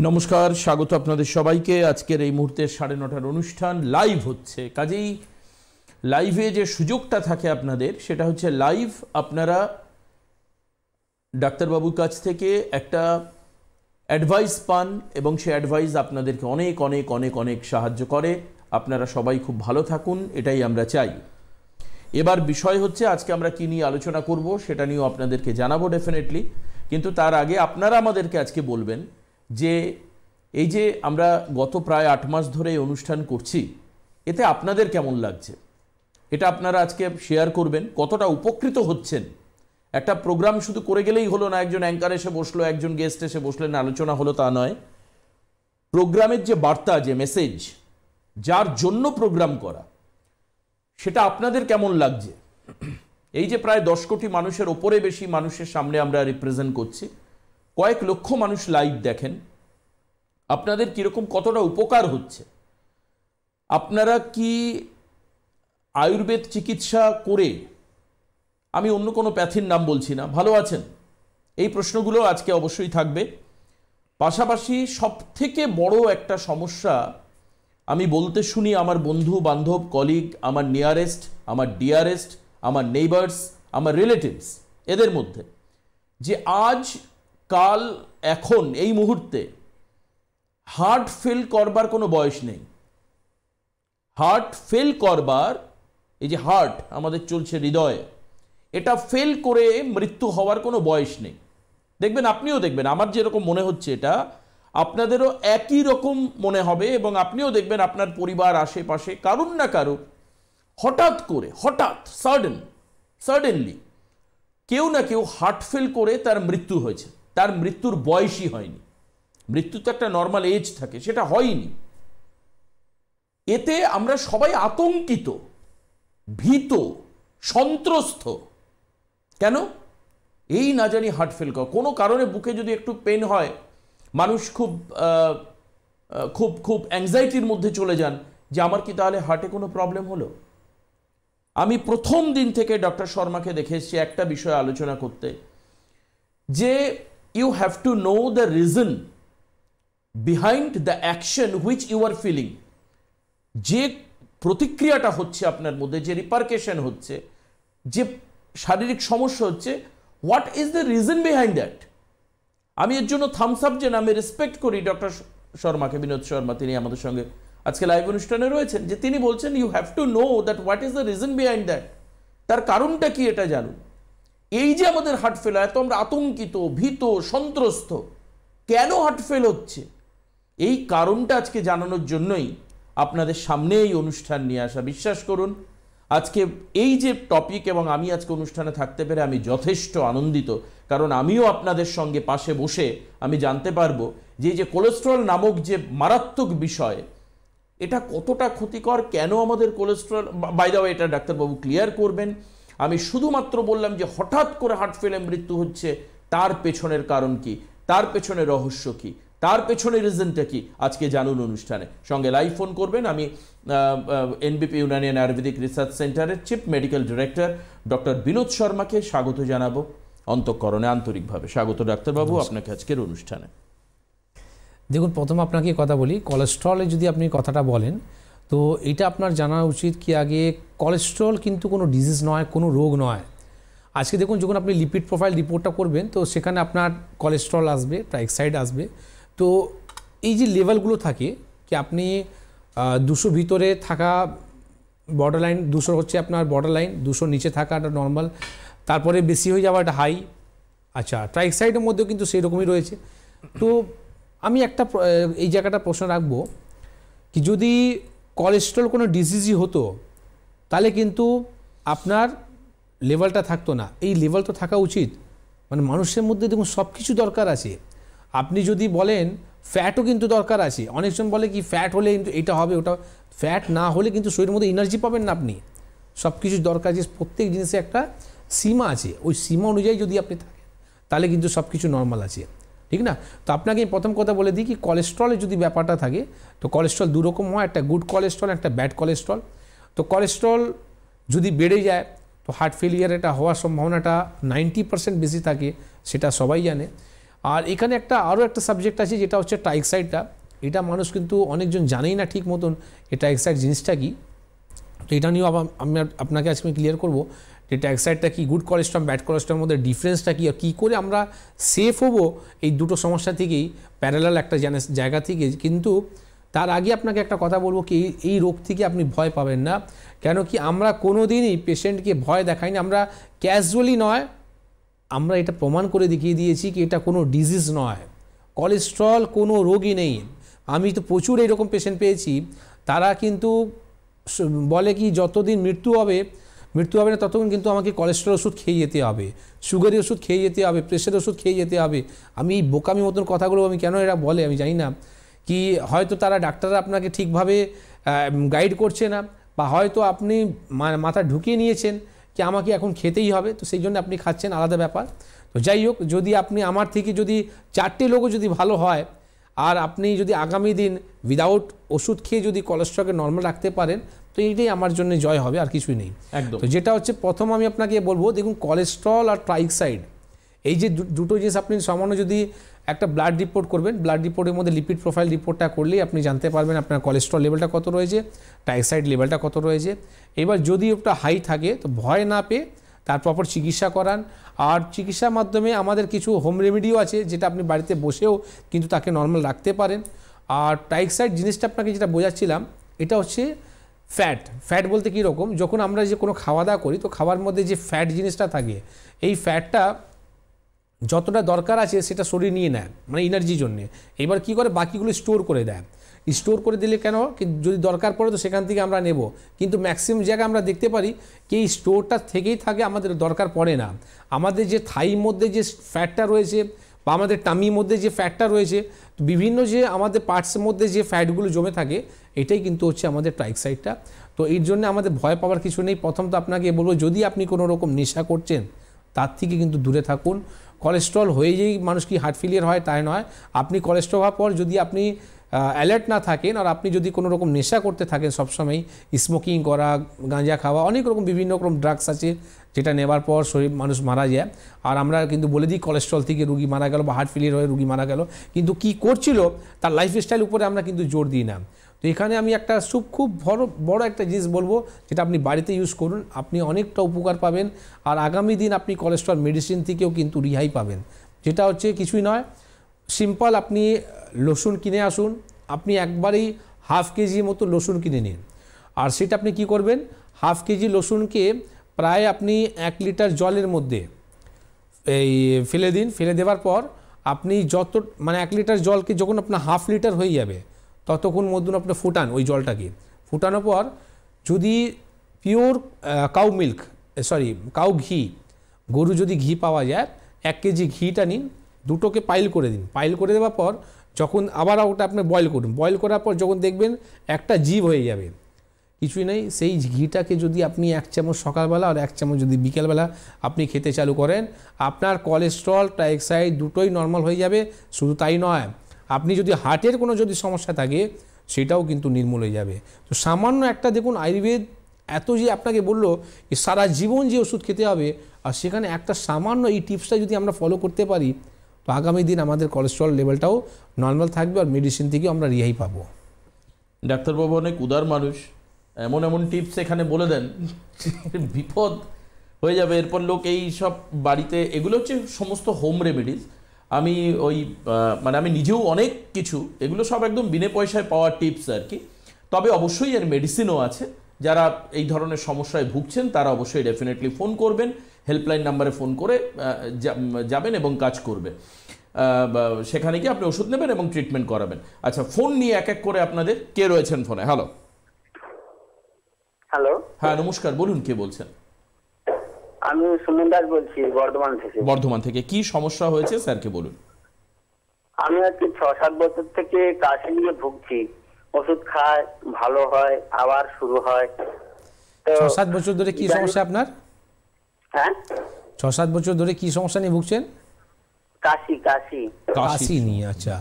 নমস্কার, স্বাগত আপনাদের সবাইকে। আজকের এই মুহূর্তে 9:30 অনুষ্ঠান লাইভ হচ্ছে। কাজেই লাইভে যে সুযোগটা থাকে আপনাদের, সেটা হচ্ছে লাইভ আপনারা ডাক্তারবাবুর কাছ থেকে একটা অ্যাডভাইস পান এবং সেই অ্যাডভাইস আপনাদেরকে অনেক অনেক অনেক অনেক সাহায্য করে। আপনারা সবাই খুব ভালো থাকুন, এটাই আমরা চাই। এবার বিষয় হচ্ছে আজকে আমরা কী নিয়ে আলোচনা করব সেটা নিয়েও আপনাদেরকে জানাবো ডেফিনেটলি। কিন্তু তার আগে আপনারা আমাদেরকে আজকে বলবেন যে এই যে আমরা গত প্রায় 8 মাস ধরে এই অনুষ্ঠান করছি, এতে আপনাদের কেমন লাগছে এটা আপনারা আজকে শেয়ার করবেন। কতটা উপকৃত হচ্ছেন। একটা প্রোগ্রাম শুধু করে গেলেই হলো না, একজন অ্যাঙ্কার এসে বসলো, একজন গেস্ট এসে বসলেন, আলোচনা হলো, তা নয়। প্রোগ্রামের যে বার্তা, যে মেসেজ, যার জন্য প্রোগ্রাম করা, সেটা আপনাদের কেমন লাগছে। এই যে প্রায় 10 কোটি মানুষের ওপরে বেশি মানুষের সামনে আমরা রিপ্রেজেন্ট করছি, কয়েক লক্ষ মানুষ লাইভ দেখেন, আপনাদের কীরকম কতটা উপকার হচ্ছে। আপনারা কি আয়ুর্বেদ চিকিৎসা করে, আমি অন্য কোনো প্যাথির নাম বলছি না, ভালো আছেন? এই প্রশ্নগুলো আজকে অবশ্যই থাকবে। পাশাপাশি সবথেকে বড় একটা সমস্যা আমি বলতে শুনি আমার বন্ধু বান্ধব, কলিগ, আমার নিয়ারেস্ট, আমার ডিয়ারেস্ট, আমার নেইবার্স, আমার রিলেটিভস, এদের মধ্যে, যে আজ কাল এখন এই মুহূর্তে হার্ট ফেল করবার কোনো বয়স নেই। হার্ট ফেল করবার, এই যে হার্ট আমাদের চলছে হৃদয়, এটা ফেল করে মৃত্যু হওয়ার কোনো বয়স নেই। দেখবেন, আপনিও দেখবেন, আমার যেরকম মনে হচ্ছে এটা আপনাদেরও একই রকম মনে হবে, এবং আপনিও দেখবেন আপনার পরিবার, আশেপাশে কারুর না কারুর হঠাৎ করে, সাডেনলি কেউ না কেউ হার্ট ফেল করে তার মৃত্যু হয়েছে। তার মৃত্যুর বয়সই হয়নি। মৃত্যু তো একটা নর্মাল এজ থাকে, সেটা হয়নি। এতে আমরা সবাই আতঙ্কিত, ভীত, সন্ত্রস্ত। কেন? এই না জানি হার্ট ফেল করা, কোনো কারণে বুকে যদি একটু পেন হয়, মানুষ খুব খুব খুব অ্যাংজাইটির মধ্যে চলে যান যে আমার কি তাহলে হার্টে কোনো প্রবলেম হলো। আমি প্রথম দিন থেকে ডক্টর শর্মাকে দেখে এসেছি একটা বিষয়ে আলোচনা করতে, যে you have to know the reason behind the action which you are feeling. যে প্রতিক্রিয়াটা হচ্ছে আপনার মধ্যে, যে রিপারকেশন হচ্ছে, যে শারীরিক সমস্যা হচ্ছে, what is the reason behind that. আমি এর জন্য থামস আপ, যে আমি রেসপেক্ট করি ডক্টর শর্মাকে, বিনোদ শর্মা, তিনি আমাদের সঙ্গে আজকে লাইভ অনুষ্ঠানে রয়েছেন, যে তিনি বলছেন you have to know that what is the reason behind that. তার কারণটা কি এটা জানুন। এই যে আমাদের হার্ট ফেল হয়, এত আমরা আতঙ্কিত, ভীত, সন্ত্রস্ত, কেন হার্ট ফেল হচ্ছে, এই কারণটা আজকে জানানোর জন্যই আপনাদের সামনে এই অনুষ্ঠান নিয়ে আসা। বিশ্বাস করুন, আজকে এই যে টপিক, এবং আমি আজকে অনুষ্ঠানে থাকতে পেরে আমি যথেষ্ট আনন্দিত, কারণ আমিও আপনাদের সঙ্গে পাশে বসে আমি জানতে পারবো যে এই যে কোলেস্টেরল নামক যে মারাত্মক বিষয়, এটা কতটা ক্ষতিকর, কেন আমাদের কোলেস্টেরল, বাই দ্য ওয়ে এটা ডাক্তারবাবু ক্লিয়ার করবেন। আমি শুধুমাত্র বললাম যে হঠাৎ করে হার্ট ফেলে মৃত্যু হচ্ছে, তার পেছনের কারণ কি, তার পেছনে রহস্য কি, তার পেছনে রিজনটা কি, আজকে জানুন অনুষ্ঠানে। সঙ্গে লাইভ ফোন করবেন। আমি এনবিপি ইউনানিয়ান আয়ুর্বেদিক রিসার্চ সেন্টারের chief medical director doctor Binod শর্মাকে স্বাগত জানাবো, অন্তঃকরণে আন্তরিকভাবে স্বাগত ডাক্তারবাবু আপনাকে আজকের অনুষ্ঠানে। দেখুন, প্রথম আপনাকে কথা বলি, কোলেস্ট্রলে যদি আপনি কথাটা বলেন, তো এটা আপনার জানা উচিত কি আগে, কোলেস্ট্রল কিন্তু কোনো ডিজিজ নয়, কোনো রোগ নয়। আজকে দেখুন, যখন আপনি লিপিড প্রোফাইল রিপোর্টটা করবেন, তো সেখানে আপনার কোলেস্ট্রল আসবে, ট্রাইক্সাইড আসবে। তো এই যে লেভেলগুলো থাকে, কি আপনি 200 ভিতরে থাকা বর্ডার লাইন, 200 হচ্ছে আপনার বর্ডার লাইন, 200 নিচে থাকা একটা নর্মাল, তারপরে বেশি হয়ে যাওয়া একটা হাই। আচ্ছা, ট্রাইক্সাইডের মধ্যেও কিন্তু সেই রকমই রয়েছে। তো আমি একটা এই জায়গাটা প্রশ্ন রাখবো, কি যদি কোলেস্ট্রল কোনো ডিজিজই হতো, তাহলে কিন্তু আপনার লেভেলটা থাকতো না। এই লেভেল তো থাকা উচিত। মানে মানুষের মধ্যে দেখুন সব কিছু দরকার আছে। আপনি যদি বলেন ফ্যাটও কিন্তু দরকার আছে। অনেকজন বলে কি ফ্যাট হলে কিন্তু এটা হবে, ওটা। ফ্যাট না হলে কিন্তু শরীরের মধ্যে এনার্জি পাবেন না আপনি। সব কিছু দরকার আছে, প্রত্যেক জিনিসে একটা সীমা আছে। ওই সীমা অনুযায়ী যদি আপনি থাকেন, তাহলে কিন্তু সব কিছু নর্মাল আছে, ঠিক না? তো আপনাকে প্রথম কথা বলে দিই কি, কোলেস্ট্রলের যদি ব্যাপারটা থাকে, তো কোলেস্ট্রল দু রকম হয়, একটা গুড কোলেস্ট্রল, একটা ব্যাড কোলেস্ট্রল। তো কোলেস্ট্রল যদি বেড়ে যায়, তো হার্ট ফেলিয়ার এটা হওয়ার সম্ভাবনাটা 90% বেশি থাকে, সেটা সবাই জানে। আর এখানে আরও একটা সাবজেক্ট আছে যেটা হচ্ছে ট্রাইক্সাইডটা। এটা মানুষ কিন্তু অনেকজন জানেই না ঠিক মতন এই ট্রাইক্সাইড জিনিসটা কি। তো এটা নিয়েও আমি আপনাকে আজকে ক্লিয়ার করবো যে ট্রাইক্সাইডটা কি, গুড কোলেস্ট্রল ব্যাড কোলেস্ট্রলের মধ্যে ডিফারেন্সটা কী, আর কী করে আমরা সেফ হবো এই দুটো সমস্যা থেকেই, প্যারালাল একটা জায়গা থেকে। কিন্তু তার আগে আপনাকে একটা কথা বলবো কি, এই রোগ থেকে আপনি ভয় পাবেন না। কেন কি, আমরা কোনো দিনই পেশেন্টকে ভয় দেখাই না, আমরা ক্যাজুয়ালি নয়, আমরা এটা প্রমাণ করে দেখিয়ে দিয়েছি কি এটা কোনো ডিজিজ নয়, কোলেস্ট্রল কোনো রোগই নেই। আমি তো প্রচুর এরকম পেশেন্ট পেয়েছি, তারা কিন্তু বলে কি যতদিন মৃত্যু হবে না ততক্ষণ কিন্তু আমাকে কোলেস্ট্রল ওষুধ খেয়ে যেতে হবে, সুগারের ওষুধ খেয়ে যেতে হবে, প্রেশারের ওষুধ খেয়ে যেতে হবে। আমি এই বোকামি মতন কথাগুলো আমি কেন এরা বলে আমি জানি না, কি হয়তো তারা ডাক্তাররা আপনাকে ঠিকভাবে গাইড করছে না, বা হয়তো আপনি মাথা ঢুকিয়ে নিয়েছেন কি আমাকে এখন খেতেই হবে, তো সেই জন্য আপনি খাচ্ছেন, আলাদা ব্যাপার। তো যাই হোক, যদি আপনি আমার থেকে যদি 4টে লোকও যদি ভালো হয়, আর আপনি যদি আগামী দিন উইদাউট ওষুধ খেয়ে যদি কোলেস্ট্রলকে নর্মাল রাখতে পারেন, তো এইটাই আমার জন্য জয় হবে, আর কিছুই নেই। একদম। তো যেটা হচ্ছে প্রথম আমি আপনাকে বলবো, দেখুন কোলেস্ট্রল আর ট্রাইক্সাইড এই যে দুটো জিনিস, আপনি সামান্য যদি একটা ব্লাড রিপোর্ট করবেন, ব্লাড রিপোর্টের মধ্যে লিপিড প্রোফাইল রিপোর্টটা করলেই আপনি জানতে পারবেন আপনার কোলেস্ট্রল লেভেলটা কত রয়েছে, ট্রাইক্সাইড লেভেলটা কত রয়েছে। এবার যদি ওটা হাই থাকে তো ভয় না পেয়ে তার প্রপার চিকিৎসা করান। আর চিকিৎসার মাধ্যমে আমাদের কিছু হোম রেমেডিও আছে যেটা আপনি বাড়িতে বসেও কিন্তু তাকে নর্মাল রাখতে পারেন। আর ট্রাইক্সাইড জিনিসটা আপনাকে যেটা বোঝাচ্ছিলাম, এটা হচ্ছে ফ্যাট বলতে কীরকম, যখন আমরা যে কোনো খাওয়া দাওয়া করি তো খাওয়ার মধ্যে যে ফ্যাট জিনিসটা থাকে, এই ফ্যাটটা যতটা দরকার আছে সেটা শরীর নিয়ে নেয়, মানে এনার্জির জন্যে। এবার কি করে বাকিগুলো স্টোর করে দেয়। স্টোর করে দিলে কেন, যদি দরকার পড়ে তো সেখান থেকে আমরা নেব, কিন্তু ম্যাক্সিমাম জায়গায় আমরা দেখতে পারি কি এই স্টোরটা থেকেই থাকে, আমাদের দরকার পড়ে না। আমাদের যে থাইর মধ্যে যে ফ্যাটটা রয়েছে বা আমাদের টামির মধ্যে যে ফ্যাটটা রয়েছে, বিভিন্ন যে আমাদের পার্টসের মধ্যে যে ফ্যাটগুলো জমে থাকে, এটাই কিন্তু হচ্ছে আমাদের ট্রাইক্সাইডটা। তো এর জন্য আমাদের ভয় পাওয়ার কিছু নেই। প্রথম তো আপনাকে বলবো, যদি আপনি কোনো রকম নেশা করছেন তার থেকে কিন্তু দূরে থাকুন। কোলেস্ট্রল হয়ে যেই মানুষ কি হার্ট ফেলিয়ার হয় তাই নয়, আপনি কোলেস্ট্রল হওয়ার পর যদি আপনি অ্যালার্ট না থাকেন আর আপনি যদি কোনো রকম নেশা করতে থাকেন সবসময়, স্মোকিং করা, গাঁজা খাওয়া, অনেক রকম বিভিন্ন রকম ড্রাগস আছে যেটা নেবার পর শরীর মানুষ মারা যায়। আর আমরা কিন্তু বলে দিই কোলেস্ট্রল থেকে রুগী মারা গেল বা হার্ট ফেলিয়ার হয়ে রুগী মারা গেল, কিন্তু কি করছিল তার লাইফস্টাইল উপরে আমরা কিন্তু জোর দিই না। তো এখানে আমি একটা খুব বড় একটা জিনিস বলবো, যেটা আপনি বাড়িতে ইউজ করুন, আপনি অনেকটা উপকার পাবেন। আর আগামী দিন আপনি কোলেস্ট্রল মেডিসিন থেকেও কিন্তু রিহাই পাবেন। যেটা হচ্ছে কিছুই নয়, সিম্পল, আপনি রসুন কিনে আসুন, আপনি একবারেই হাফ কেজির মতো রসুন কিনে নিন। আর সেটা আপনি কি করবেন, হাফ কেজি রসুনকে প্রায় আপনি 1 লিটার জলের মধ্যে এই ফেলে দিন। ফেলে দেওয়ার পর আপনি মানে 1 লিটার জলকে যখন আপনার হাফ লিটার হয়ে যাবে ততক্ষণ মধ্যে আপনি ফুটান ওই জলটাকে। ফুটানোর পর যদি পিওর কাউ ঘি, গরু যদি ঘি পাওয়া যায়, 1 কেজি ঘিটা নিন, দুটোকে পাইল করে দিন। পাইল করে দেওয়ার পর যখন আবার ওটা আপনি বয়েল করুন, বয়েল করার পর যখন দেখবেন একটা জিভ হয়ে যাবে, কিছুই নেই, সেই ঘিটাকে যদি আপনি 1 চামচ সকালবেলা আর 1 চামচ যদি বিকেলবেলা আপনি খেতে চালু করেন, আপনার কোলেস্ট্রল ট্রাইক্সাইড দুটোই নর্মাল হয়ে যাবে। শুধু তাই নয়, আপনি যদি হার্টের কোনো যদি সমস্যা থাকে সেটাও কিন্তু নির্মূল হয়ে যাবে। তো সামান্য একটা দেখুন, আয়ুর্বেদ এত যে আপনাকে বললো সারা জীবন যে ওষুধ খেতে হবে, আর সেখানে একটা সামান্য এই টিপসটা যদি আমরা ফলো করতে পারি, তো আগামী দিন আমাদের কোলেস্ট্রল লেভেলটাও নর্মাল থাকবে আর মেডিসিন থেকে আমরা রেহাই পাবো। ডাক্তারবাবু অনেক উদার মানুষ, এমন টিপস এখানে বলে দেন বিপদ হয়ে যাবে। এরপর লোক এই সব বাড়িতে, এগুলো হচ্ছে সমস্ত হোম রেমেডিস। আমি আমি নিজেও অনেক কিছু, এগুলো সব একদম বিনে পয়সায় পাওয়া টিপস আর কি। তবে অবশ্যই এর মেডিসিনও আছে। যারা এই ধরনের সমস্যায় ভুগছেন তারা অবশ্যই ডেফিনেটলি ফোন করবেন, হেল্পলাইন নাম্বারে ফোন করে যাবেন এবং কাজ করবে। সেখানে গিয়ে আপনি ওষুধ নেবেন এবং ট্রিটমেন্ট করাবেন। আচ্ছা, ফোন নিয়ে এক এক করে আপনাদের কে রয়েছেন ফোনে? হ্যালো। হ্যাঁ, নমস্কার, বলুন কে বলছেন? আমি সুমন দাস বলছি, বর্ধমান থেকে। বর্ধমান থেকে কি সমস্যা হয়েছে স্যারকে বলুন। আমি আজকে 6-7 বছর থেকে কাশি নিয়ে ভুগছি। ওষুধ খায়, ভালো হয়, আবার শুরু হয়। 6-7 বছর ধরে কি সমস্যা আপনার? হ্যাঁ, 6-7 বছর ধরে কি সমস্যা নিয়ে ভুগছেন? কাশি নিয়ে। আচ্ছা,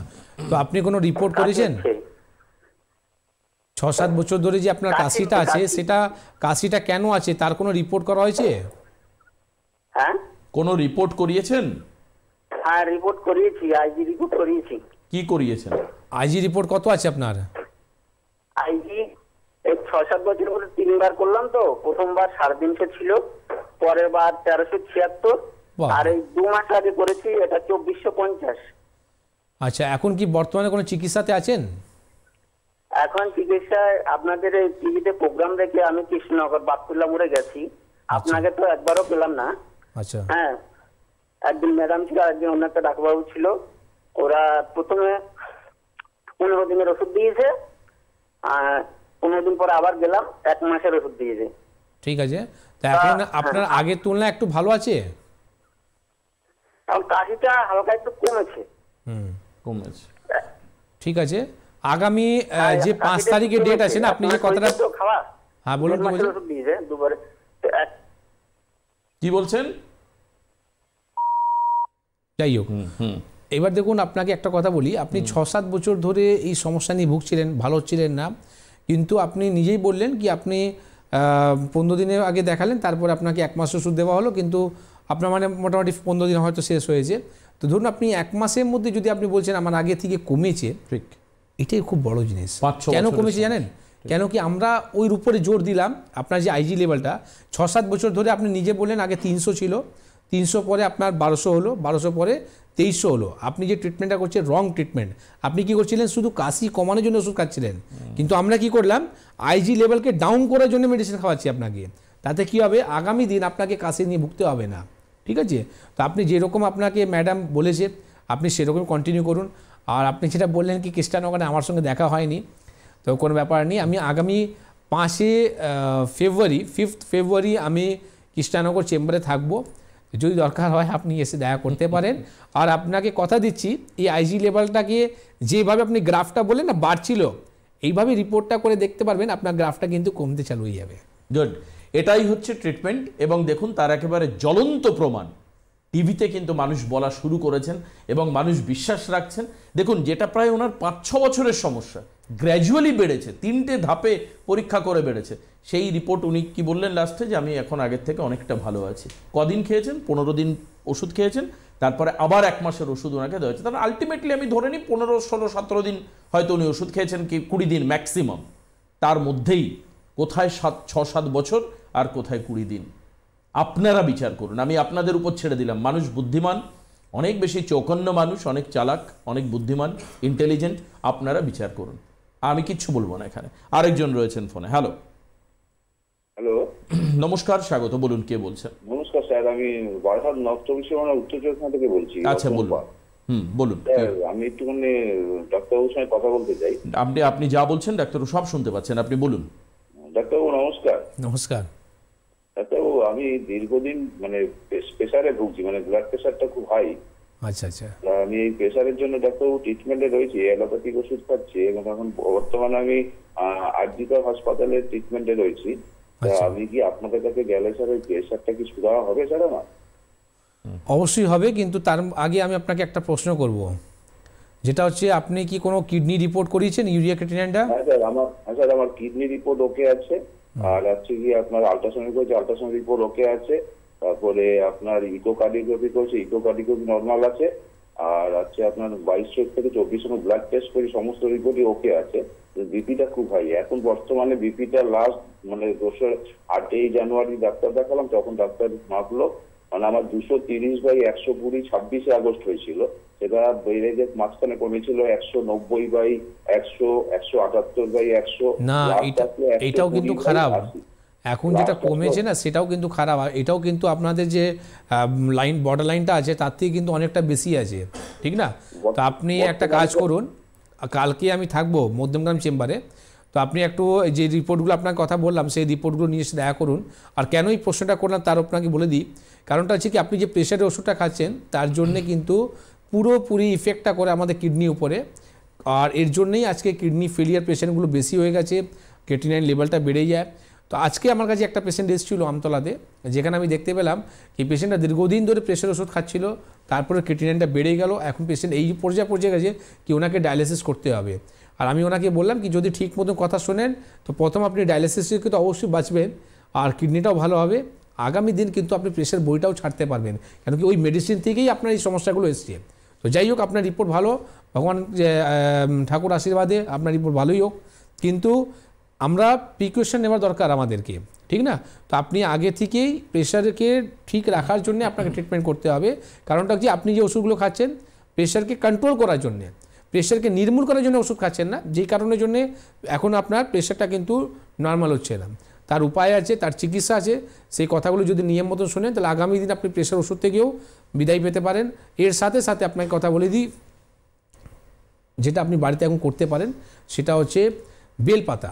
তো আপনি কোনো রিপোর্ট করেছেন? 6-7 বছর ধরে যে আপনার কাশিটা আছে, সেটা কাশিটা কেন আছে তার কোনো রিপোর্ট করা হয়েছে? হ্যাঁ, কোনো রিপোর্ট করিয়েছেন? হ্যাঁ রিপোর্ট করিয়েছি, আইজি রিপোর্ট করিয়েছি। কি করিয়েছেন? আইজি রিপোর্ট কত আছে আপনার? আইজি এই 6-7 বছর ধরে 3বার করলাম। তো প্রথমবার 350 ছিল, পরের বার 1376, বাহ। আর এই 2 মাস আগে করেছি এটা 2450। আচ্ছা, এখন কি বর্তমানে কোনো চিকিৎসাতে আছেন? এখন চিকিৎসায় আপনাদের এই টিভিতে প্রোগ্রাম দেখে আমি কৃষ্ণনগর বাপ্তুল্লা মোড়ে গেছি, আপনাকে তো একবারও পেলাম না। আচ্ছা হ্যাঁ, একদিন ম্যাডাম ছিল, একদিন অন্য একটা ডাক্তারবাবু ছিল। ওরা প্রথমে 15 দিনের ওষুধ দিয়েছে, আর 15 দিন পরে আবার গেলাম, 1 মাসের ওষুধ দিয়েছে। ঠিক আছে, তা এখন আপনার আগের তুলনায় একটু ভালো আছে? এখন কাশিটা হালকা একটু কমেছে। কমেছে। ঠিক আছে, আগামী যে 5 তারিখে ডেট আছে না, আপনি যে কথাটা খাওয়া, হ্যাঁ বলুন কি বলছেন? ওষুধ দিয়েছে দুবারে। কি বলছেন? যাই হোক, এবার দেখুন আপনাকে একটা কথা বলি, আপনি 6-7 বছর ধরে এই সমস্যা নিয়ে ভুগছিলেন, ভালো হচ্ছিলেন না, কিন্তু আপনি নিজেই বললেন কি আপনি 15 দিনের আগে দেখালেন, তারপরে আপনাকে 1 মাস ওষুধ দেওয়া হলো, কিন্তু আপনার মানে মোটামুটি 15 দিন হয়তো শেষ হয়েছে। তো ধরুন আপনি 1 মাসের মধ্যে যদি আপনি বলছেন আমার আগে থেকে কমেছে, ঠিক, এটাই খুব বড় জিনিস। 5-6 কেন বছরের কমেছে জানেন? কেন কি আমরা ওই উপরে জোর দিলাম, আপনার যে আইজি লেভেলটা 6-7 বছর ধরে আপনি নিজে বললেন আগে 300 ছিল, 300 পরে আপনার 1200 হলো, 1200 পরে 2300 হলো। আপনি যে ট্রিটমেন্টটা করছেন রং ট্রিটমেন্ট। আপনি কি করছিলেন? শুধু কাশি কমানোর জন্য ওষুধ খাচ্ছিলেন, কিন্তু আমরা কি করলাম আইজি লেভেলকে ডাউন করার জন্য মেডিসিন খাওয়াচ্ছি আপনাকে। তাতে কি হবে, আগামী দিন আপনাকে কাশি নিয়ে ভুগতে হবে না। ঠিক আছে, তো আপনি যেরকম আপনাকে ম্যাডাম বলেছে আপনি সেরকম কন্টিনিউ করুন। আর আপনি যেটা বললেন কি কৃষ্ণনগরে আমার সঙ্গে দেখা হয়নি, তো কোনো ব্যাপার নেই, আমি আগামী 5 ফেব্রুয়ারি আমি কৃষ্ণনগর চেম্বারে থাকবো, যদি দরকার হয় আপনি এসে দেখা করতে পারেন। আর আপনাকে কথা দিচ্ছি এই আইজি লেভেলটাকে যেভাবে আপনি গ্রাফটা বললেন না বাড়ছিল, এইভাবে রিপোর্টটা করে দেখতে পারবেন আপনার গ্রাফটা কিন্তু কমতে চালু হয়ে যাবে। গুড, এটাই হচ্ছে ট্রিটমেন্ট। এবং দেখুন তার একেবারে জ্বলন্ত প্রমাণ টিভিতে কিন্তু মানুষ বলা শুরু করেছেন এবং মানুষ বিশ্বাস রাখছেন। দেখুন যেটা প্রায় ওনার 5-6 বছরের সমস্যা গ্র্যাজুয়ালি বেড়েছে, 3টে ধাপে পরীক্ষা করে বেড়েছে, সেই রিপোর্ট উনি কি বললেন লাস্টে, যে আমি এখন আগের থেকে অনেকটা ভালো আছি। কদিন খেয়েছেন? 15 দিন ওষুধ খেয়েছেন, তারপরে আবার 1 মাসের ওষুধ ওনাকে দেওয়া হয়েছে। তাহলে আলটিমেটলি আমি ধরে নিই 15, 16, 17 দিন হয়তো উনি ওষুধ খেয়েছেন, কি 20 দিন ম্যাক্সিমাম। তার মধ্যেই কোথায় 6-7 বছর আর কোথায় 20 দিন, আপনারা বিচার করুন। আমি আপনাদের উপর ছেড়ে দিলাম। মানুষ বুদ্ধিমান, অনেক বেশি চৌকন্য মানুষ, অনেক চালাক, অনেক বুদ্ধিমান, ইন্টেলিজেন্ট। আপনারা বিচার করুন, আমি কিচ্ছু বলবো না। এখানে আরেকজন রয়েছেন ফোনে। হ্যালো। হ্যালো, নমস্কার, স্বাগত, বলুন কে বলছেন? নমস্কার স্যার, আমি বারহাট নর্থ 24 পরগনা উত্তর চব্বিশ পরগনা থেকে বলছি। আচ্ছা বলুন। বলুন স্যার, আমি একটুখানি ডাক্তারবাবুর সঙ্গে কথা বলতে চাই। আপনি যা বলছেন ডাক্তারবাবু সব শুনতে পাচ্ছেন, আপনি বলুন। ডাক্তারবাবু নমস্কার। নমস্কার ডাক্তারবাবু, আমি দীর্ঘদিন মানে প্রেসারে ভুগছি, মানে ব্লাড প্রেসারটা খুব হাই। আচ্ছা আচ্ছা, আমি এই প্রেসারের জন্য ডাক্তারবাবু ট্রিটমেন্টে রয়েছি, অ্যালোপ্যাথিক ওষুধ খাচ্ছি, এবং এখন বর্তমানে আমি আরজিকর হাসপাতালে ট্রিটমেন্টে রয়েছি। আমি কি আপনাদের কাছে গেলে স্যার ওই প্রেসারটা কি সুরাহা হবে স্যার আমার? অবশ্যই হবে, কিন্তু তার আগে আমি আপনাকে একটা প্রশ্ন করব, যেটা হচ্ছে আপনি কি কোনো কিডনি রিপোর্ট করিয়েছেন, ইউরিয়া ক্রিয়েটিনিনটা? হ্যাঁ স্যার, আমার কিডনি রিপোর্ট ওকে আছে, আর হচ্ছে কি আপনার আল্ট্রাসাউন্ড করেছে, আল্ট্রাসাউন্ড রিপোর্ট ওকে আছে, তারপরে আপনার ইকোকার্ডিওগ্রাফি করেছে, ইকোকার্ডিওগ্রাফি নর্মাল আছে, আর হচ্ছে আপনার 22 থেকে 24 ব্লাড টেস্ট করি, সমস্ত রিপোর্টই ওকে আছে। বিপিটা খুব হাই এখন বর্তমানে। বিপিটা লাস্ট মানে 8ই জানুয়ারি ডাক্তার দেখালাম, তখন ডাক্তার মাপলো, মানে আমার 230/120 26 আগস্ট হয়েছিল, সেটা বেড়ে যে মাঝখানে কমেছিল 190/100, 178/100। না, এটাও কিন্তু খারাপ। এখন যেটা কমেছে না সেটাও কিন্তু খারাপ। এটাও কিন্তু আপনাদের যে বর্ডার লাইনটা আছে তার থেকে কিন্তু অনেকটা বেশি আছে, ঠিক না? তো আপনি একটা কাজ করুন, কালকে আমি থাকবো মধ্যমগ্রাম চেম্বারে, তো আপনি একটু যে রিপোর্টগুলো আপনার কথা বললাম সেই রিপোর্টগুলো নিয়ে এসে দেখা করুন। আর কেন এই প্রশ্নটা করলাম তার আপনাকে বলে দিই, কারণটা হচ্ছে কি আপনি যে প্রেশারের ওষুধটা খাচ্ছেন তার জন্যে কিন্তু পুরোপুরি ইফেক্টটা করে আমাদের কিডনি উপরে, আর এর জন্যই আজকে কিডনি ফেলিয়ার পেশেন্টগুলো বেশি হয়ে গেছে, ক্রিয়েটিনিন লেভেলটা বেড়ে যায়। তো আজকে আমার কাছে একটা পেশেন্ট এসেছিলো আমতলাতে, যেখানে আমি দেখতে পেলাম এই পেশেন্টটা দীর্ঘদিন ধরে প্রেশার ওষুধ খাচ্ছিল, তারপরে ক্রিয়েটিনিনটা বেড়ে গেল, এখন পেশেন্ট এই পর্যায়ে গেছে কি ওনাকে ডায়ালিসিস করতে হবে। আর আমি ওনাকে বললাম কি যদি ঠিক মতো কথা শোনেন তো প্রথম আপনি ডায়ালিসিস থেকে তো অবশ্যই বাঁচবেন, আর কিডনিটাও ভালো হবে, আগামী দিন কিন্তু আপনি প্রেশার বইটাও ছাড়তে পারবেন, কেন কি ওই মেডিসিন থেকেই আপনার এই সমস্যাগুলো এসছে। তো যাই হোক, আপনার রিপোর্ট ভালো, ভগবান ঠাকুর আশীর্বাদে আপনার রিপোর্ট ভালোই হোক, কিন্তু আমরা প্রিকশন নেওয়ার দরকার আমাদেরকে, ঠিক না? তো আপনি আগে থেকেই প্রেশারকে ঠিক রাখার জন্য আপনাকে ট্রিটমেন্ট করতে হবে। কারণটা কি, আপনি যে ওষুধগুলো খাচ্ছেন প্রেশারকে কন্ট্রোল করার জন্যে, প্রেশারকে নির্মূল করার জন্য ওষুধ খাচ্ছেন না, যেই কারণের জন্যে এখন আপনার প্রেশারটা কিন্তু নর্মাল হচ্ছে না। তার উপায় আছে, তার চিকিৎসা আছে, সেই কথাগুলো যদি নিয়ম মতো শোনেন তাহলে আগামী দিন আপনি প্রেশার ওষুধ থেকেও বিদায় পেতে পারেন। এর সাথে সাথে আপনাকে কথা বলে দিই, যেটা আপনি বাড়িতে এখন করতে পারেন সেটা হচ্ছে বেলপাতা,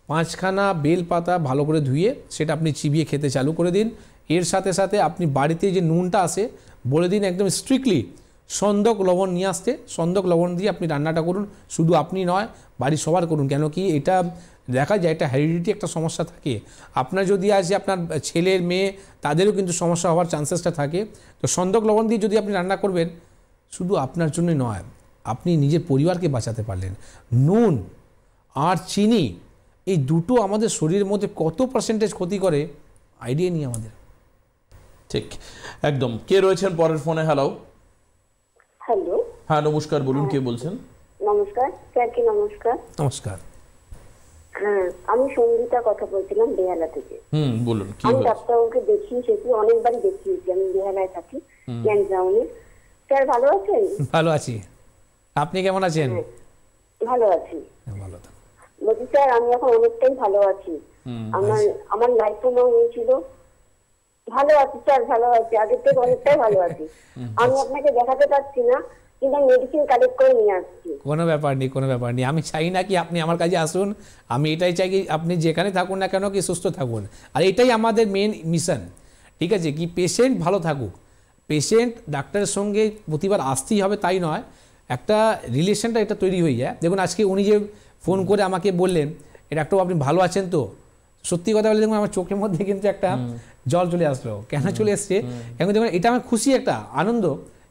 5খানা বেলপাতা ভালো করে ধুয়ে সেটা আপনি চিবিয়ে খেতে চালু করে দিন। এর সাথে সাথে আপনি বাড়িতে যে নুনটা আসে বলে দিন একদম স্ট্রিক্টলি সন্দক লবণ নিয়ে আসতে, সন্দক লবণ দিয়ে আপনি রান্নাটা করুন। শুধু আপনি নয়, বাড়ির সবার করুন, কেন কি এটা দেখা যায় এটা হেরিডিটি একটা সমস্যা থাকে। আপনার যদি আছে আপনার ছেলের মেয়ে তাদেরও কিন্তু সমস্যা হওয়ার চান্সেসটা থাকে। তো সন্দক লবণ দিয়ে যদি আপনি রান্না করবেন, শুধু আপনার জন্যই নয়, আপনি নিজের পরিবারকে বাঁচাতে পারলেন। নুন আর চিনি এই দুটো আমাদের শরীরের মধ্যে কত পার্সেন্টেজ ক্ষতি করে আইডিয়া নেই আমাদের। ঠিক, একদম। কে রয়েছেন পরের ফোনে? হ্যালো। হ্যালো, হ্যাঁ নমস্কার, বলুন কে বলছেন? নমস্কার স্যারকে। নমস্কার। নমস্কার। হ্যাঁ, আমি সঙ্গীতা কথা বলছিলাম বেহালা থেকে। বলুন কি আমি হয়েছে? ডাক্তারবাবুকে দেখিয়েছি, অনেকবারই দেখিয়েছি। আমি বেহালায় থাকি, ক্যান্টটাউনে। স্যার ভালো আছেন? ভালো আছি, আপনি কেমন আছেন? ভালো আছি। ভালো তো। বলছি স্যার, আমি এখন অনেকটাই ভালো আছি। আমার লাইফোমা হয়েছিল। ভালো আছি স্যার, ভালো আছি, আগের থেকে অনেকটাই ভালো আছি। আমি আপনাকে দেখাতে পারছি না, কিন্তু আমি মেডিসিন কালেক্ট করে নিয়ে আসছি। কোনো ব্যাপার নেই, কোনো ব্যাপার নেই। আমি চাই না কি আপনি আমার কাছে আসুন, আমি এটাই চাই কি আপনি যেখানে থাকুন না কেন কি সুস্থ থাকুন। আর এটাই আমাদের মেন মিশন, ঠিক আছে? কি পেশেন্ট ভালো থাকুক। পেশেন্ট ডাক্তারের সঙ্গে প্রতিবার আসতেই হবে তাই নয়, একটা রিলেশনটা এটা তৈরি হয়ে যায়। দেখুন আজকে উনি যে ফোন করে আমাকে বললেন ডাক্তারবাবু আপনি ভালো আছেন তো, সত্যি কথা বলে দেখুন আমার চোখের মধ্যে কিন্তু একটা জল চলে আসলো। কেন চলে এসছে? এখন দেখুন এটা আমার খুশি, একটা আনন্দ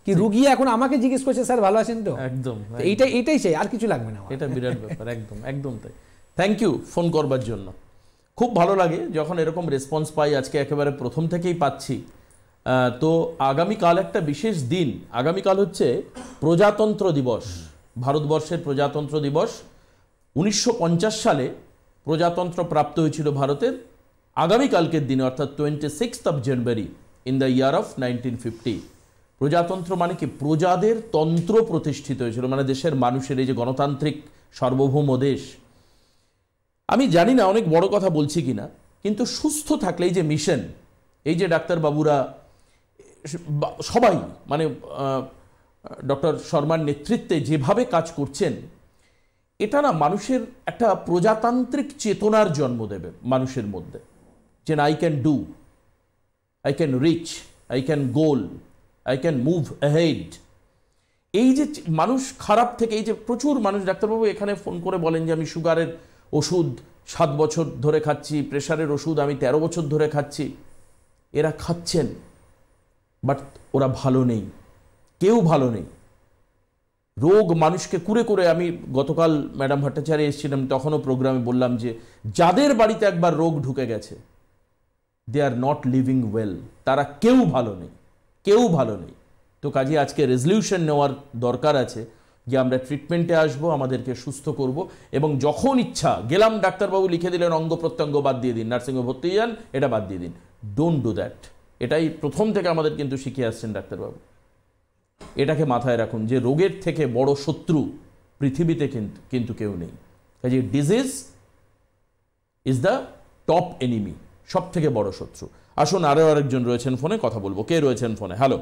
কি রুগী এখন আমাকে জিজ্ঞেস করছে স্যার ভালো আছেন তো। একদম, এইটাই চাই, আর কিছু লাগবে না। এটা বিরাট ব্যাপার, একদম একদম তাই। থ্যাংক ইউ ফোন করবার জন্য। খুব ভালো লাগে যখন এরকম রেসপন্স পাই, আজকে একেবারে প্রথম থেকেই পাচ্ছি। তো আগামীকাল একটা বিশেষ দিন, আগামীকাল হচ্ছে প্রজাতন্ত্র দিবস, ভারতবর্ষের প্রজাতন্ত্র দিবস। 1950 সালে প্রজাতন্ত্র প্রাপ্ত হয়েছিল ভারতের। আগামীকালকের দিনে অর্থাৎ 26 জানুয়ারি ইন দ্য ইয়ার অফ 1950 প্রজাতন্ত্র মানে কি, প্রজাদের তন্ত্র প্রতিষ্ঠিত হয়েছিল, মানে দেশের মানুষের এই যে গণতান্ত্রিক সার্বভৌম দেশ। আমি জানি না অনেক বড় কথা বলছি কিনা, কিন্তু সুস্থ থাকলে এই যে মিশন, এই যে ডাক্তারবাবুরা সবাই মানে ডক্টর শর্মার নেতৃত্বে যেভাবে কাজ করছেন, এটা না মানুষের একটা প্রজাতান্ত্রিক চেতনার জন্ম দেবে মানুষের মধ্যে, যে I can do, I can reach, I can goal, I can move ahead. এই যে মানুষ খারাপ থেকে, এই যে প্রচুর মানুষ, ডাক্তারবাবু এখানে ফোন করে বলেন যে আমি সুগারের ওষুধ 7 বছর ধরে খাচ্ছি, প্রেশারের ওষুধ আমি 13 বছর ধরে খাচ্ছি। এরা খাচ্ছেন বাট ওরা ভালো নেই, কেউ ভালো নেই। রোগ মানুষকে কুরে করে, আমি গতকাল ম্যাডাম ভট্টাচার্য এসেছিলাম, তখনও প্রোগ্রামে বললাম যে যাদের বাড়িতে একবার রোগ ঢুকে গেছে, দে আর নট লিভিং ওয়েল, তারা কেউ ভালো নেই, কেউ ভালো নেই। তো কাজে আজকে রেজলিউশন নেওয়ার দরকার আছে যে আমরা ট্রিটমেন্টে আসবো, আমাদেরকে সুস্থ করব, এবং যখন ইচ্ছা গেলাম ডাক্তারবাবু লিখে দিলেন অঙ্গ প্রত্যঙ্গ বাদ দিয়ে দিন, নার্সিংহোমে ভর্তি যান, এটা বাদ দিয়ে দিন। Don't do that. এটাই প্রথম থেকে আমাদের কিন্তু শিখিয়ে আসছেন ডাক্তারবাবু। এটাকে মাথায় রাখুন যে রোগের থেকে বড় শত্রু পৃথিবীতে কিন্তু কেউ নেই। কাজে disease is the top enemy, সব থেকে বড় শত্রু। আসুন আরো আরেকজন রয়েছেন ফোনে, কথা বলবো। কে রয়েছেন ফোনে? হ্যালো।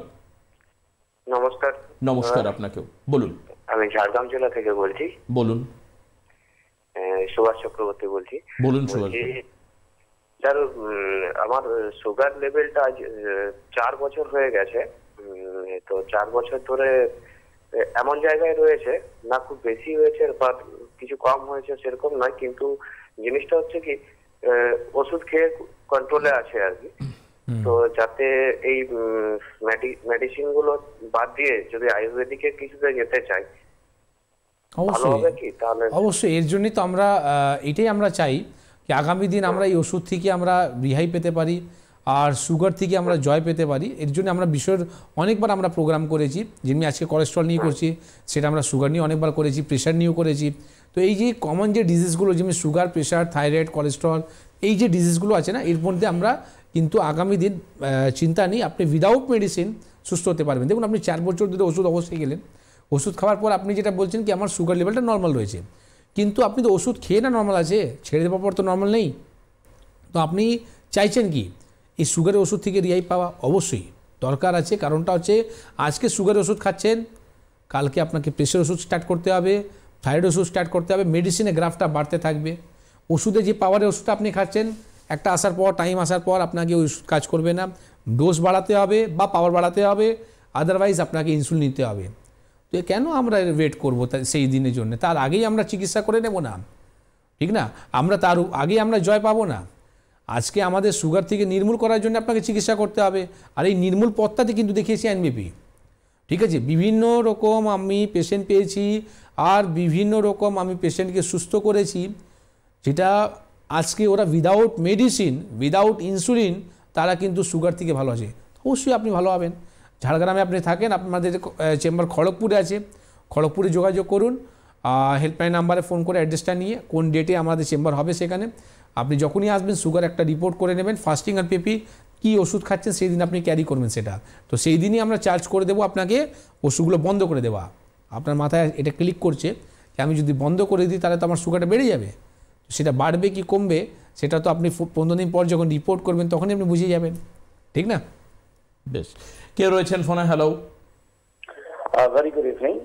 নমস্কার। নমস্কার আপনাকেও, বলুন। আমি ঝাড়গ্রাম জেলা থেকে বলছি। বলুন। সুভাষ চক্রবর্তী বলছি। বলুন সুভাষ। স্যার, আমার সুগার লেভেলটা আজ 4 বছর হয়ে গেছে। তো 4 বছর ধরে এমন জায়গায় রয়েছে, না খুব বেশি হয়েছে বা কিছু কম হয়েছে সেরকম নয়, কিন্তু জিনিসটা হচ্ছে কি ওষুধ খেয়ে কন্ট্রোলে আছে আর কি। তো যাতে এই মেডিসিন গুলো বাদ দিয়ে যদি আয়ুর্বেদিকের কিছুতে যেতে চাই, ভালো হবে কি? তাহলে অবশ্যই এর জন্যই তো আমরা এটাই আমরা চাই যে আগামী দিন আমরা এই ওষুধ থেকে আমরা রেহাই পেতে পারি। আর সুগার থেকে আমরা জয় পেতে পারি। এর জন্য আমরা বিষয়ের অনেকবার আমরা প্রোগ্রাম করেছি, যেমনি আজকে কোলেস্ট্রল নিয়ে করছি, সেটা আমরা সুগার নিয়ে অনেকবার করেছি, প্রেশার নিয়েও করেছি। তো এই যে কমন যে ডিজিজগুলো, যেমন সুগার, প্রেশার, থাইরয়েড, কোলেস্ট্রল, এই যে ডিজিজগুলো আছে না, এর মধ্যে আমরা কিন্তু আগামী দিন চিন্তা নেই, আপনি উইদাউট মেডিসিন সুস্থ হতে পারবেন। দেখুন, আপনি 4 বছর ধরে ওষুধ অবশ্যই গেলেন, ওষুধ খাওয়ার পর আপনি যেটা বলছেন কি আমার সুগার লেভেলটা নর্মাল রয়েছে, কিন্তু আপনি তো ওষুধ খেয়ে না নর্মাল আছে, ছেড়ে দেওয়ার পর তো নর্মাল নেই। তো আপনি চাইছেন কি এই সুগারের ওষুধ থেকে রেহাই পাওয়া? অবশ্যই দরকার আছে। কারণটা হচ্ছে আজকে সুগারের ওষুধ খাচ্ছেন, কালকে আপনাকে প্রেশার ওষুধ স্টার্ট করতে হবে, থাইরয়েড ওষুধ স্টার্ট করতে হবে, মেডিসিনে গ্রাফটা বাড়তে থাকবে। ওষুধে যে পাওয়ারের ওষুধটা আপনি খাচ্ছেন, একটা আসার পর, টাইম আসার পর আপনাকে ওই কাজ করবে না, ডোজ বাড়াতে হবে বা পাওয়ার বাড়াতে হবে, আদারওয়াইজ আপনাকে ইনসুলিন নিতে হবে। তো কেন আমরা ওয়েট করবো সেই দিনের জন্য? তার আগেই আমরা চিকিৎসা করে নেব না, ঠিক না? আমরা তার আগেই আমরা জয় পাবো না। আজকে আমাদের সুগার থেকে নির্মূল করার জন্য আপনাকে চিকিৎসা করতে হবে, আর এই নির্মূল পথটাতে কিন্তু দেখিয়েছি এনবিপি, ঠিক আছে? বিভিন্ন রকম আমি পেশেন্ট পেয়েছি, আর বিভিন্ন রকম আমি পেশেন্টকে সুস্থ করেছি, যেটা আজকে ওরা উইদাউট মেডিসিন, উইদাউট ইনসুলিন তারা কিন্তু সুগার থেকে ভালো আছে। অবশ্যই আপনি ভালো হবেন। ঝাড়গ্রামে আপনি থাকেন, আপনাদের চেম্বার খড়গপুরে আছে, খড়গপুরে যোগাযোগ করুন, হেল্পলাইন নাম্বারে ফোন করে অ্যাড্রেসটা নিয়ে কোন ডেটে আমাদের চেম্বার হবে সেখানে আপনি যখনই আসবেন সুগার একটা রিপোর্ট করে নেবেন, ফাস্টিং আর পেপি কী ওষুধ খাচ্ছেন সেই দিন আপনি ক্যারি করবেন সেটা। তো সেই দিনই আমরা চার্জ করে দেবো আপনাকে ওষুধগুলো বন্ধ করে দেওয়া। আপনার মাথায় এটা ক্লিক করছে যে আমি যদি বন্ধ করে দিই তাহলে তো আমার সুগারটা বেড়ে যাবে, সেটা বাড়বে কি কমবে সেটা তো আপনি 15 দিন পর যখন রিপোর্ট করবেন তখনই আপনি বুঝে যাবেন, ঠিক না? বেশ, কে রয়েছেন ফোনে? Hello, very good evening.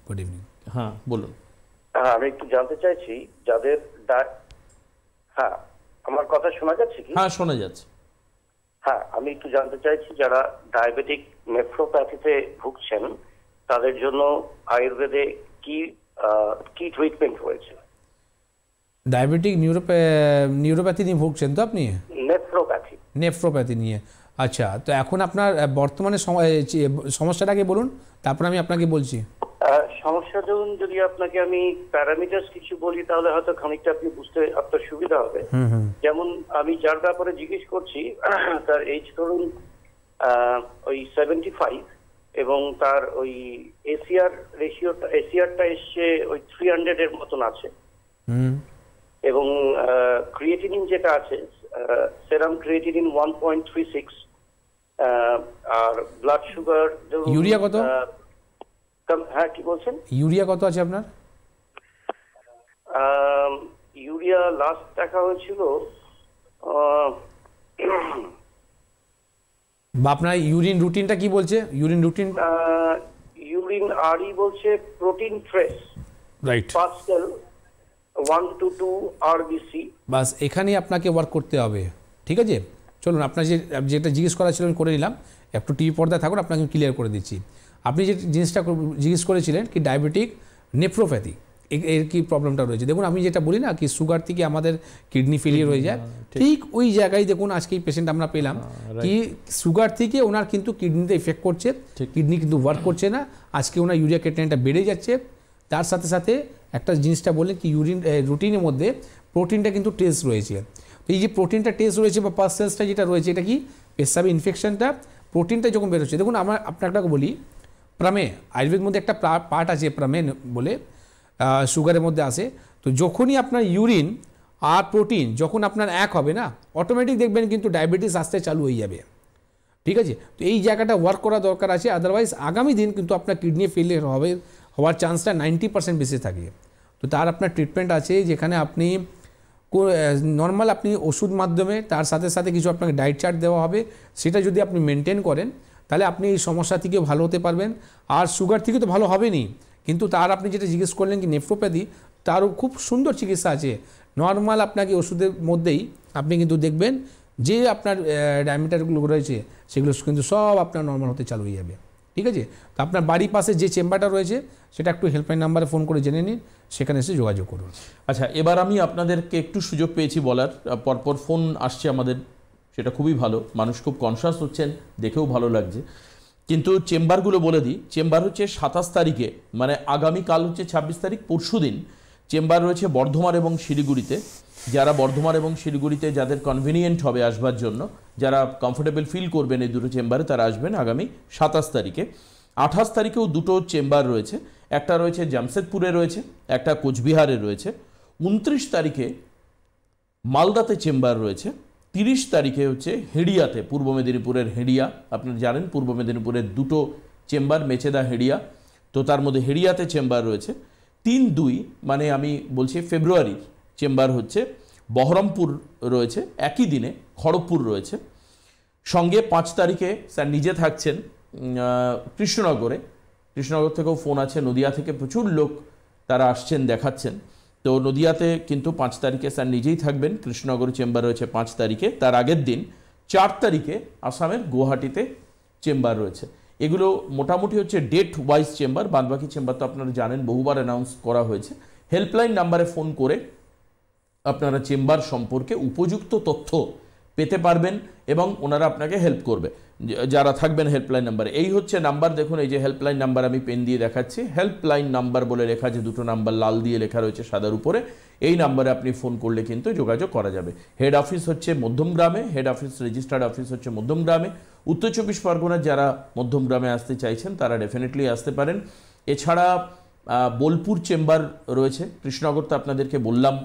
Good evening. হ্যাঁ বলুন। আমি একটু জানতে চাইছি যাদের হ্যাঁ, আমার কথা শোনা যাচ্ছে কি? হ্যাঁ শোনা যাচ্ছে। হ্যাঁ, আমি একটু জানতে চাইছি যারা ডায়াবেটিক নেফ্রোপ্যাথিতে ভুগছেন তাদের জন্য আয়ুর্বেদে কি কি ট্রিটমেন্ট রয়েছে? ডায়াবেটিক নিউরোপ্যাথি নিয়ে ভুগছেন তো আপনি? নেফ্রোপ্যাথি নিয়ে। আচ্ছা, তো এখন আপনার বর্তমানে সমস্যাটাকে বলুন, তারপর আমি আপনাকে বলছি। সমস্যা যদি আপনাকে আমি প্যারামিটার্স কিছু বলি তাহলে হয়তো খানিকটা আপনি বুঝতে আপনার সুবিধা হবে। যেমন আমি যার ব্যাপারে জিজ্ঞেস করছি তার এজ ধরুন ওই 75 এবং তার ওই এসিআরটা এসছে ওই 300 এর মতন আছে, এবং ক্রিয়েটিনিন যেটা আছে সেরাম ক্রিয়েটিনিন 1.36, আর ব্লাড সুগার। ইউরিয়া কত? হ্যাঁ, কি বলছেন? ইউরিয়া কত আছে আপনার? ইউরিয়া লাস্ট দেখা হয়েছিল বা আপনার ইউরিন রুটিনটা কি বলছে? ইউরিন আরই বলছে protein trace, right, pascal 1 to 2 RBC। বাস এখানেই আপনাকে ওয়ার্ক করতে হবে, ঠিক আছে? চলুন, আপনার যেটা জিজ্ঞেস করা ছিল আমি করে নিলাম, একটু টিভি পর্দায় থাকুন, আপনাকে ক্লিয়ার করে দিচ্ছি। আপনি যে জিনিসটা জিজ্ঞেস করেছিলেন কি ডায়াবেটিক নেফ্রোপ্যাথি, এর কি প্রবলেমটা রয়েছে? দেখুন, আমি যেটা বলি না কি সুগার থেকে আমাদের কিডনি ফেলিয়ার হয়ে যায়, ঠিক ওই জায়গায় দেখুন আজকে এই পেশেন্ট আমরা পেলাম কি সুগার থেকে ওনার কিন্তু কিডনিতে এফেক্ট করছে, কিডনি কিন্তু ওয়ার্ক করছে না, আজকে ওনার ইউরিয়া ক্রিয়েটিনিনটা বেড়ে যাচ্ছে। তার সাথে সাথে একটা জিনিসটা বললেন কি রুটিনের মধ্যে প্রোটিনটা কিন্তু টেস্ট রয়েছে। তো এই যে প্রোটিনটা টেস্ট রয়েছে বা পাস সেলসটা যেটা রয়েছে, এটা কি পেশাবে ইনফেকশনটা প্রোটিনটা যখন বেরোচ্ছে। দেখুন, আপনাকে বলি প্রামে, আয়ুর্বেদের মধ্যে একটা পার্ট আছে প্রামে বলে, সুগারের মধ্যে আসে। তো যখনই আপনার ইউরিন আর প্রোটিন যখন আপনার এক হবে না, অটোমেটিক দেখবেন কিন্তু ডায়াবেটিস আসতে চালু হয়ে যাবে, ঠিক আছে? তো এই জায়গাটা ওয়ার্ক করা দরকার আছে, আদারওয়াইজ আগামী দিন কিন্তু আপনার কিডনি ফেলিয়ার হওয়ার চান্সটা 90% বেশি থাকে। তো তার আপনার ট্রিটমেন্ট আছে, যেখানে আপনি নর্মাল আপনি ওষুধ মাধ্যমে, তার সাথে সাথে কিছু আপনাকে ডায়েট চার্ট দেওয়া হবে, সেটা যদি আপনি মেনটেন করেন তাহলে আপনি এই সমস্যা থেকেও ভালো হতে পারবেন। আর সুগার থেকে তো ভালো হবেনই, কিন্তু তার আপনি যেটা জিজ্ঞেস করলেন কি নেফ্রোপ্যাথি, তারও খুব সুন্দর চিকিৎসা আছে। নর্মাল আপনাকে ওষুধের মধ্যেই আপনি কিন্তু দেখবেন যে আপনার ডায়ামিটারগুলো রয়েছে সেগুলো কিন্তু সব আপনার নর্মাল হতে চালু হয়ে যাবে, ঠিক আছে? তো আপনার বাড়ির পাশে যে চেম্বারটা রয়েছে সেটা একটু হেল্পলাইন নাম্বারে ফোন করে জেনে নিন, সেখানে এসে যোগাযোগ করুন। আচ্ছা, এবার আমি আপনাদেরকে একটু সুযোগ পেয়েছি বলার, পরপর ফোন আসছে আমাদের, সেটা খুবই ভালো, মানুষ খুব কনসাস হচ্ছেন, দেখেও ভালো লাগছে। কিন্তু চেম্বারগুলো বলে দিই, চেম্বার হচ্ছে 27 তারিখে, মানে আগামীকাল হচ্ছে 26 তারিখ, পরশু দিন চেম্বার রয়েছে বর্ধমান এবং শিলিগুড়িতে। যারা বর্ধমান এবং শিলিগুড়িতে যাদের কনভিনিয়েন্ট হবে আসবার জন্য, যারা কমফোর্টেবল ফিল করবেন এই দুটো চেম্বারে, তারা আসবেন আগামী 27 তারিখে। 28 তারিখেও দুটো চেম্বার রয়েছে, একটা রয়েছে জামশেদপুরে রয়েছে, একটা কোচবিহারে রয়েছে। 29 তারিখে মালদাতে চেম্বার রয়েছে। 30 তারিখে হচ্ছে হেড়িয়াতে, পূর্ব মেদিনীপুরের হেড়িয়া, আপনারা জানেন পূর্ব মেদিনীপুরের দুটো চেম্বার, মেচেদা হেড়িয়া, তো তার মধ্যে হেড়িয়াতে চেম্বার রয়েছে। 3-2 মানে আমি বলছি ফেব্রুয়ারির চেম্বার হচ্ছে বহরমপুর রয়েছে, একই দিনে খড়গপুর রয়েছে। সঙ্গে 5 তারিখে স্যার নিজে থাকছেন কৃষ্ণনগরে, কৃষ্ণনগর থেকেও ফোন আছে, নদিয়া থেকে প্রচুর লোক তারা আসছেন দেখাচ্ছেন। তো নদিয়াতে কিন্তু 5 তারিখে স্যার নিজেই থাকবেন, কৃষ্ণনগর চেম্বার রয়েছে 5 তারিখে। তার আগের দিন 4 তারিখে আসামের গুয়াহাটিতে চেম্বার রয়েছে। এগুলো মোটামুটি হচ্ছে ডেট ওয়াইজ চেম্বার, বাদবাকি চেম্বার তো আপনারা জানেন বহুবার অ্যানাউন্স করা হয়েছে। হেল্পলাইন নাম্বারে ফোন করে আপনারা চেম্বার সম্পর্কে উপযুক্ত তথ্য পেতে পারবেন এবং ওনারা আপনাকে হেল্প করবে যারা থাকবেন হেল্পলাইন নাম্বারে। এই হচ্ছে নাম্বার, দেখুন এই যে হেল্পলাইন নাম্বার আমি পেন দিয়ে দেখাচ্ছি, হেল্পলাইন নাম্বার বলে লেখা, যে দুটো নাম্বার লাল দিয়ে লেখা রয়েছে সাদার উপরে, এই নাম্বারে আপনি ফোন করলে কিন্তু যোগাযোগ করা যাবে। হেড অফিস হচ্ছে মধ্যমগ্রামে, হেড অফিস রেজিস্টার্ড অফিস হচ্ছে মধ্যমগ্রামে। উত্তর 24 পরগনার যারা মধ্যমগ্রামে আসতে চাইছেন তারা ডেফিনেটলি আসতে পারেন। এছাড়া বোলপুর চেম্বার রয়েছে, কৃষ্ণনগর তো আপনাদেরকে বললাম,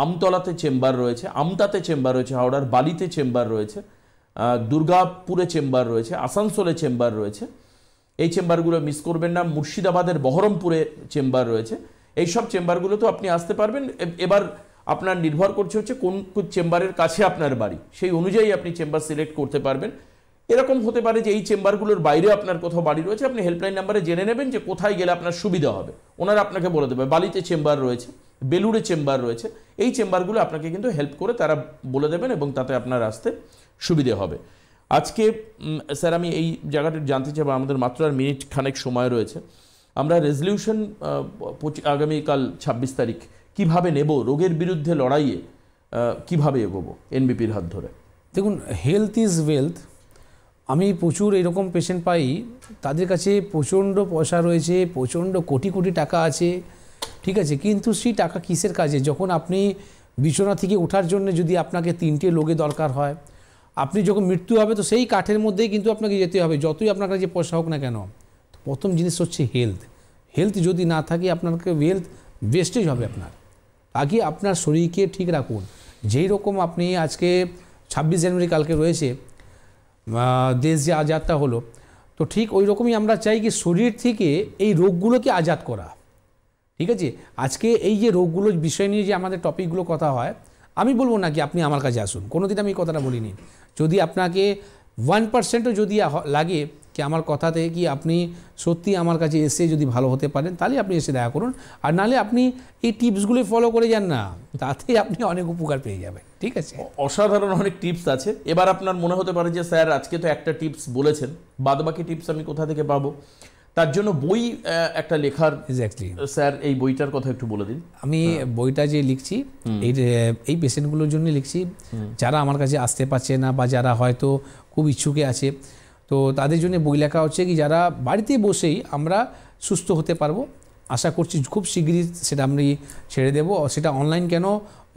আমতলাতে চেম্বার রয়েছে, আমতাতে চেম্বার রয়েছে, হাওড়ার বালিতে চেম্বার রয়েছে, দুর্গাপুরে চেম্বার রয়েছে, আসানসোলে চেম্বার রয়েছে। এই চেম্বারগুলো মিস করবেন না। মুর্শিদাবাদের বহরমপুরে চেম্বার রয়েছে। এই সব চেম্বারগুলোতেও আপনি আসতে পারবেন। এবার আপনার নির্ভর করছে হচ্ছে কোন চেম্বারের কাছে আপনার বাড়ি, সেই অনুযায়ী আপনি চেম্বার সিলেক্ট করতে পারবেন। এরকম হতে পারে যে এই চেম্বারগুলোর বাইরে আপনার কোথাও বাড়ি রয়েছে, আপনি হেল্পলাইন নাম্বারে জেনে নেবেন যে কোথায় গেলে আপনার সুবিধা হবে, ওনারা আপনাকে বলে দেবে। বালিতে চেম্বার রয়েছে, বেলুড়ে চেম্বার রয়েছে, এই চেম্বারগুলো আপনাকে কিন্তু হেল্প করে তারা বলে দেবেন এবং তাতে আপনার আসতে সুবিধে হবে। আজকে স্যার আমি এই জায়গাটা জানতে চাইব, আমাদের মাত্র আর মিনিট খানেক সময় রয়েছে। আমরা রেজলিউশন আগামীকাল 26 তারিখ কিভাবে নেব, রোগের বিরুদ্ধে লড়াইয়ে কিভাবে এগোবো এনবিপির হাত ধরে? দেখুন, হেলথ ইজ ওয়েলথ। আমি প্রচুর এরকম পেশেন্ট পাই, তাদের কাছে প্রচণ্ড পয়সা রয়েছে, প্রচণ্ড কোটি কোটি টাকা আছে, ঠিক আছে, কিন্তু সেই টাকা কিসের কাজে? যখন আপনি বিছানা থেকে ওঠার জন্য যদি আপনাকে 3টে লোকে দরকার হয়, আপনি যখন মৃত্যু হবে তো সেই কাঠের মধ্যেই কিন্তু আপনাকে যেতে হবে, যতই আপনার কাছে পয়সা হোক না কেন। প্রথম জিনিস হচ্ছে হেলথ। হেলথ যদি না থাকে আপনাকে হেলথ ওয়েস্টেজ হবে আপনার। আগে আপনার শরীরকে ঠিক রাখুন। যেই রকম আপনি আজকে 26 জানুয়ারি কালকে রয়েছে, দেশ যে আজাদটা হলো, তো ঠিক ওই রকমই আমরা চাই কি শরীর থেকে এই রোগগুলোকে আজাদ করা, ঠিক আছে। আজকে এই যে রোগগুলোর বিষয় নিয়ে যে আমাদের টপিকগুলো কথা হয়, আমি বলবো না কি আপনি আমার কাছে আসুন, কোনোদিন আমি এই কথাটা বলিনি। যদি আপনাকে 1%ও যদি লাগে কি আমার কথাতে কি আপনি সত্যি আমার কাছে এসে যদি ভালো হতে পারেন, তাহলে আপনি এসে দেখা করুন। আর নাহলে আপনি এই টিপসগুলো ফলো করে যান না, তাতে আপনি অনেক উপকার পেয়ে যাবেন, ঠিক আছে। অসাধারণ অনেক টিপস আছে। এবার আপনার মনে হতে পারে যে স্যার আজকে তো একটা টিপস বলেছেন, বাদবাকি টিপস আমি কোথা থেকে পাবো? তার জন্য বই একটা লেখার, এক্স্যাক্টলি স্যার এই বইটার কথা একটু বলে দিন। আমি বইটা যে লিখছি এই পেশেন্টগুলোর জন্য লিখছি, যারা আমার কাছে আসতে পারছে না বা যারা হয়তো খুব ইচ্ছুকে আছে, তো তাদের জন্য বই লেখা হচ্ছে কি যারা বাড়িতে বসেই আমরা সুস্থ হতে পারবো। আশা করছি খুব শীঘ্রই সেটা আমি ছেড়ে দেবো। সেটা অনলাইন কেন,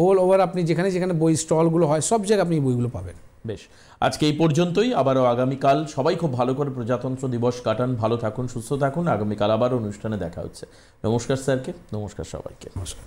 অল ওভার আপনি যেখানে যেখানে বই স্টলগুলো হয় সব জায়গায় আপনি বইগুলো পাবেন। বেশ, আজকে এই পর্যন্তই। আবারও আগামীকাল সবাই খুব ভালো করে প্রজাতন্ত্র দিবস কাটান, ভালো থাকুন, সুস্থ থাকুন। আগামীকাল আবার অনুষ্ঠানে দেখা হচ্ছে। নমস্কার স্যারকে, নমস্কার সবাইকে। নমস্কার।